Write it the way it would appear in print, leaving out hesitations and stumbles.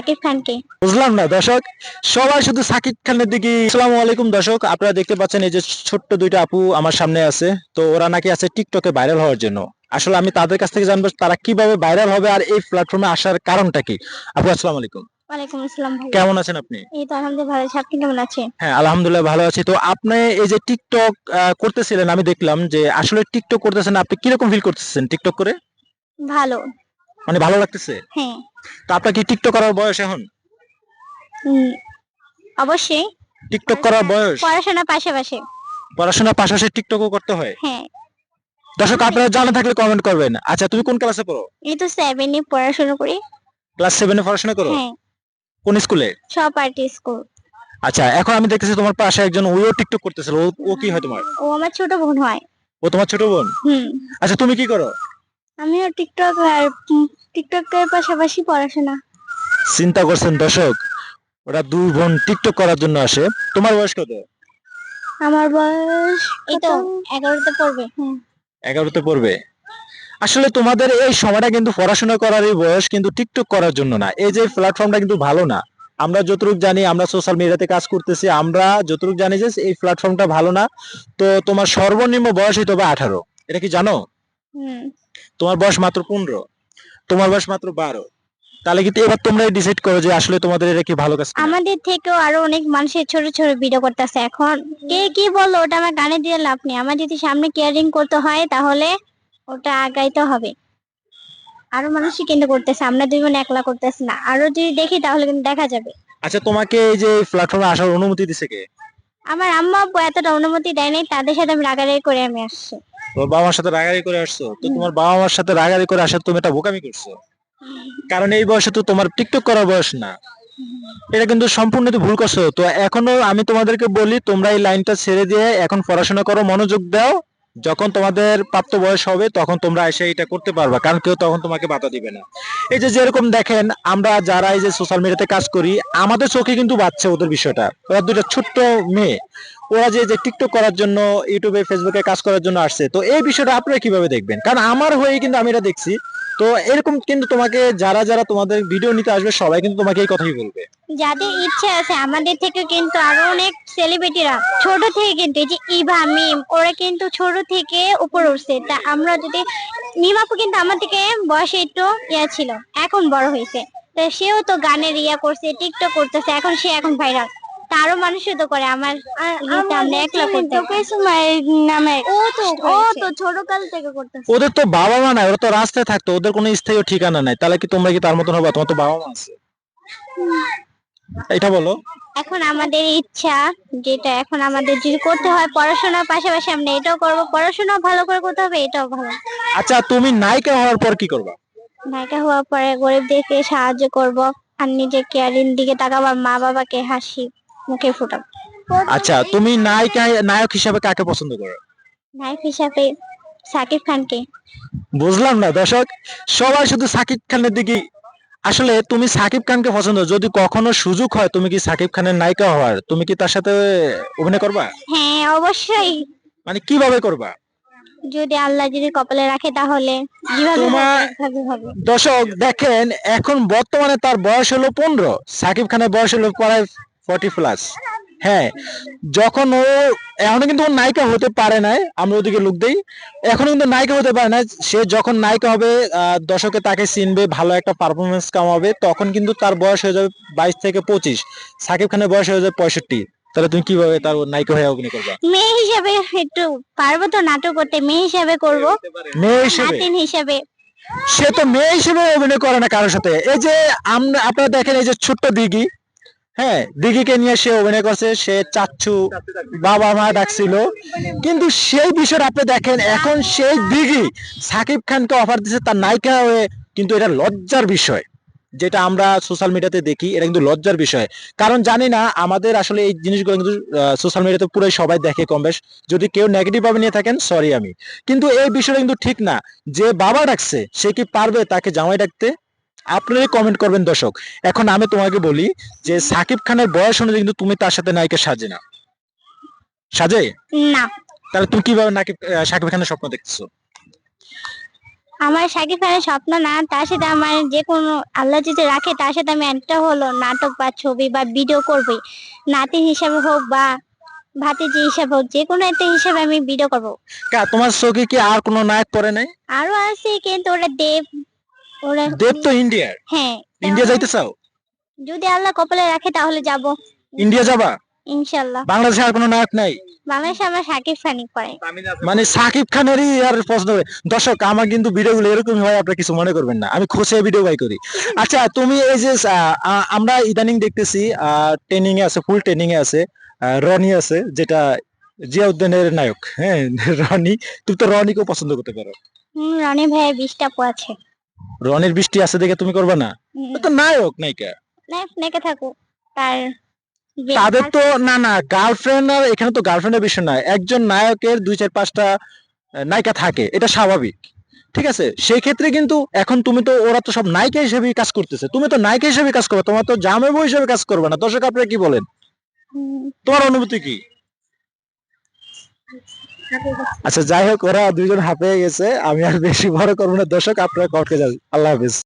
সাকিব খানকে। বুঝলাম না দর্শক, সবাই শুধু সাকিব খানের দিকে। আসসালামু আলাইকুম দর্শক, আপনারা দেখতে পাচ্ছেন এই যে ছোট্ট দুইটা আপু আমার সামনে আছে। তো ওরা নাকি আছে টিকটকে ভাইরাল হওয়ার জন্য। আসলে আমি তাদের কাছ থেকে জানবো তারা কিভাবে ভাইরাল হবে আর এই প্ল্যাটফর্মে আসার কারণটা কি। আপু আসসালামু আলাইকুম। ওয়ালাইকুম আসসালাম ভাই। কেমন আছেন আপনি? এই তো আলহামদুলিল্লাহ ভালো আছি। আপনি কেমন আছেন? হ্যাঁ আলহামদুলিল্লাহ ভালো আছি। তো আপনি এই যে টিকটক করতেছিলেন, আমি দেখলাম যে আসলে টিকটক করতেছেন, আপনি কিরকম ফিল করতেছেন টিকটক করে? ভালো। মানে ভালো লাগতেছে? হ্যাঁ। তো আপনার কি টিকটক করার বয়স এখন? উম, অবশ্যই। টিকটক করার বয়স? পড়াশোনার পাশাপাশি। পড়াশোনার পাশাপাশি টিকটকও করতে হয়? হ্যাঁ। দর্শক আপনারা জানা থাকলে কমেন্ট করবেন। আচ্ছা তুমি কোন ক্লাসে পড়ো? এই তো 7 এ পড়াশোনা করি। ক্লাস 7 এ পড়াশোনা করো? হ্যাঁ। কোন স্কুলে? সব পার্টি স্কুল। আচ্ছা এখন আমি দেখতেছি তোমার পাশে একজন ওও টিকটক করতেছিল, ও কি হয় তোমার? ও আমার ছোট বোন হয়। ও তোমার ছোট বোন? হুম। আচ্ছা তুমি কি করো? আমিও টিকটক আর টিকটকের পাশাপাশি পড়াশোনা। চিন্তা করছেন দর্শক, ওরা দুই বোন টিকটক করার জন্য আসে। তোমার বয়স কত? আমার বয়স এই তো 11তে পড়বে। হ্যাঁ। 11তে পড়বে। আসলে তোমাদের এই সময়টা কিন্তু পড়াশোনা করারই বয়স, কিন্তু টিকটক করার জন্য না। এই যে প্ল্যাটফর্মটা কিন্তু ভালো না। আমরা যতটুকু জানি, আমরা সোশ্যাল মিডিয়াতে কাজ করতেছি, আমরা যতটুকু জানি যে এই প্ল্যাটফর্মটা ভালো না। তো তোমার সর্বনিম্ন বয়স হইতে হবে 18। এটা কি জানো? হুম। তোমার বয়স মাত্র 15, তোমার বয়স মাত্র 12। তাহলে কিন্তু এবার তোমরাই ডিসাইড করো যে আসলে তোমাদের এটা কি ভালো কাজ কিনা। আমাদের থেকেও আরো অনেক মানুষের ছোট ছোট ভিডিও করতেছে এখন। কে কি বললো ওটা আমার কানে দিয়ে লাভ নেই। আমার যদি সামনে কেয়ারিং করতে হয় তাহলে ওটা আগাইতে হবে। আরো মানুষই কিন্তু করতেছে, আমরা দুই বোন একলা করতেছি না। আরো যদি দেখি তাহলে কিন্তু দেখা যাবে। আচ্ছা তোমাকে এই যে প্ল্যাটফর্মে আসার অনুমতি দিছে কে? আমার আম্মা আব্বু এতটা অনুমতি দেয় নাই, তাদের সাথে আমি রাগারাগি করে আমি আসছি। তোমার বাবা মার সাথে রাগারাগি করে আসছো? তো তোমার বাবা মার সাথে রাগারাগি করে আসার তুমি এটা বোকামি করছো। কারণ এই বয়সে তো তোমার টিকটক করার বয়স না। এটা কিন্তু সম্পূর্ণ তো ভুল করছো। তো এখনো আমি তোমাদেরকে বলি, তোমরা এই লাইনটা ছেড়ে দিয়ে এখন পড়াশোনা করো, মনোযোগ দাও। যখন তোমাদের প্রাপ্ত বয়স হবে তখন তোমরা এসে এটা করতে পারবা, কারণ কেউ তখন তোমাকে বাধা দিবে না। এই যে যেরকম দেখেন, আমরা যারা এই যে সোশ্যাল মিডিয়াতে কাজ করি, আমাদের চোখে কিন্তু বাচ্চা ওদের বিষয়টা। ওরা দুইটা ছোট্ট মেয়ে, ওরা যে টিকটক করার জন্য, ইউটিউবে ফেসবুকে কাজ করার জন্য আসছে। তো এই বিষয়টা আপনারা কিভাবে দেখবেন? কারণ আমার হয়ে কিন্তু আমি এটা দেখছি। তো এরকম কিন্তু তোমাকে যারা যারা তোমাদের ভিডিও নিতে আসবে সবাই কিন্তু তোমাকে এই কথাই বলবে। যাদের ইচ্ছে আছে আমাদের থেকে কিন্তু আরো অনেক সেলিব্রিটিরা ছোট থেকে কিন্তু এই যে ইভা মিম ওরা কিন্তু ছোট থেকে উপর উঠছে। তা আমরা যদি মিম আপু কিন্তু আমার থেকে বয়সে একটু ছিল, এখন বড় হয়েছে। তো সেও তো গানের করছে, টিকটক করতেছে, এখন সে এখন ভাইরাল। তারও মানুষই তো করে আমার আমরা একলা করতে নামে। ও তো ছোট কাল থেকে করতেছে। ওদের তো বাবা মা নাই, ওরা তো রাস্তায় থাকতো, ওদের কোনো স্থায়ী ঠিকানা নাই। তাহলে কি তোমরা কি তার মতন হবে? তোমার তো বাবা মা আছে, এটা বলো। এখন আমাদের ইচ্ছা, যেটা এখন আমাদের যদি করতে হয় পড়াশোনার পাশাপাশি আমরা এটাও করব। পড়াশোনা ভালো করে করতে হবে, এটাও ভালো। আচ্ছা তুমি নায়িকা হওয়ার পর কি করবা? নায়িকা হওয়ার পরে গরিবদেরকে সাহায্য করব, আর নিজের কেয়ারিং দিকে তাকাবো, আর মা বাবাকে হাসি মুখে ফোটাবো। আচ্ছা তুমি নায়ক হিসাবে কাকে পছন্দ করো? নায়ক হিসাবে সাকিব খানকে। বুঝলাম না দর্শক, সবাই শুধু সাকিব খানের দিকে। আসলে তুমি সাকিব খানকে পছন্দ, যদি কখনো সুযোগ হয় তুমি কি সাকিব খানের নায়িকা হওয়ার, তুমি কি তার সাথে অভিনয় করবা? হ্যাঁ অবশ্যই। মানে কিভাবে করবা? যদি আল্লাহ যদি কপালে রাখে তাহলে যেভাবে হোক তোমার ওইভাবে হবে। দর্শক দেখেন, এখন বর্তমানে তার বয়স হলো 15, সাকিব খানের বয়স হলো প্রায় 40+। হ্যাঁ, যখন ও এখনো কিন্তু ও নায়িকা হতে পারে নাই, আমরা ওদিকে লোক দেই, এখনো কিন্তু নায়িকা হতে পারে না। সে যখন নায়িকা হবে, দর্শকে তাকে চিনবে, ভালো একটা পারফরমেন্স কামাবে, তখন কিন্তু তার বয়স হয়ে যাবে 22 থেকে 25। সাকিব খানের বয়স হয়ে যাবে 65। তাহলে তুমি কিভাবে তার নায়িকা হয়ে অভিনয় করবা? মেয়ে হিসাবে একটু পারবো তো নাটক করতে, মেয়ে হিসাবে করব। মেয়ে হিসেবে? নাতিন হিসাবে। সে তো মেয়ে হিসেবে অভিনয় করে না কারোর সাথে। এই যে আমরা, আপনারা দেখেন এই যে ছোট্ট দিঘি, হ্যাঁ দিঘিকে নিয়ে সে অভিনয় করছে, সে চাচ্ছু বাবা মা ডাকছিল। কিন্তু সেই বিষয়টা আপনি দেখেন, এখন সেই দিঘি সাকিব খানকে অফার দিচ্ছে তার নায়িকা হয়ে। কিন্তু এটা লজ্জার বিষয়, যেটা আমরা সোশ্যাল মিডিয়াতে দেখি, এটা কিন্তু লজ্জার বিষয়। কারণ জানি না, আমাদের আসলে এই জিনিসগুলো কিন্তু সোশ্যাল মিডিয়াতে পুরো সবাই দেখে কম বেশ। যদি কেউ নেগেটিভ ভাবে নিয়ে থাকেন সরি আমি, কিন্তু এই বিষয়টা কিন্তু ঠিক না। যে বাবা ডাকছে সে কি পারবে তাকে জামাই ডাকতে? আপনারাই কমেন্ট করবেন দর্শক। এখন আমি তোমাকে বলি যে সাকিব খানের বয়স অনুযায়ী কিন্তু তুমি তার সাথে নায়িকা সাজে না, সাজে? না। তাহলে তুমি কিভাবে নাকি সাকিব খানের স্বপ্ন দেখতেছো? আমার শাকিব খানের স্বপ্ন না, তার সাথে আমার যে কোনো আল্লাহ যদি রাখে তার সাথে আমি একটা হলো নাটক বা ছবি বা ভিডিও করবই। নাতি হিসাবে হোক বা ভাতিজি হিসাবে হোক, যে কোনো একটা হিসাবে আমি ভিডিও করব। তোমার চোখে কি আর কোনো নায়ক পড়ে নাই? আরো আছে কিন্তু ওরা দেব, ওরা দেব তো ইন্ডিয়ার। হ্যাঁ, ইন্ডিয়া যাইতে চাও? যদি আল্লাহ কপালে রাখে তাহলে যাব ইন্ডিয়া যাবা? ইনশাল্লাহ। বাংলাদেশে আর কোনো নায়ক নাই? বাংলাদেশে আমার শাকিব খানই পড়ে। মানে সাকিব খানেরই আর পছন্দ করে। দর্শক, আমার কিন্তু ভিডিওগুলো এরকমই হয়, আপনারা কিছু মনে করবেন না, আমি খোঁজে ভিডিও বাই করি। আচ্ছা, তুমি এই যে আমরা ইদানিং দেখতেছি ট্রেনিং এ আছে, ফুল ট্রেনিং এ আছে রনি আছে, যেটা জিয়াউদ্দিনের নায়ক। হ্যাঁ, রনি। তুমি তো রনিকেও পছন্দ করতে পারো। রনি ভাইয়ের 20টা পো আছে। রনির বৃষ্টি আছে দেখে তুমি করবে না? ও তো নায়ক নায়িকা। নায়ক থাকুক, তার তাদের তো না না গার্লফ্রেন্ড, আর এখানে তো গার্লফ্রেন্ডের বিষয় নয়, একজন নায়কের 2 4 5টা নায়িকা থাকে, এটা স্বাভাবিক। ঠিক আছে, সেই ক্ষেত্রে কিন্তু এখন তুমি তো, ওরা তো সব নায়িকা হিসেবে কাজ করতেছে, তুমি তো নায়িকা হিসেবে কাজ করবে, তোমার তো জামাই বউ হিসেবে কাজ করবে না। দর্শক আপনারা কি বলেন, তোমার অনুভূতি কি? আচ্ছা, যাই হোক, ওরা দুইজন হাঁপিয়ে গেছে, আমি আর বেশি বড় করবো না। দর্শক আপনারা কটকে যান, আল্লাহ হাফিজ।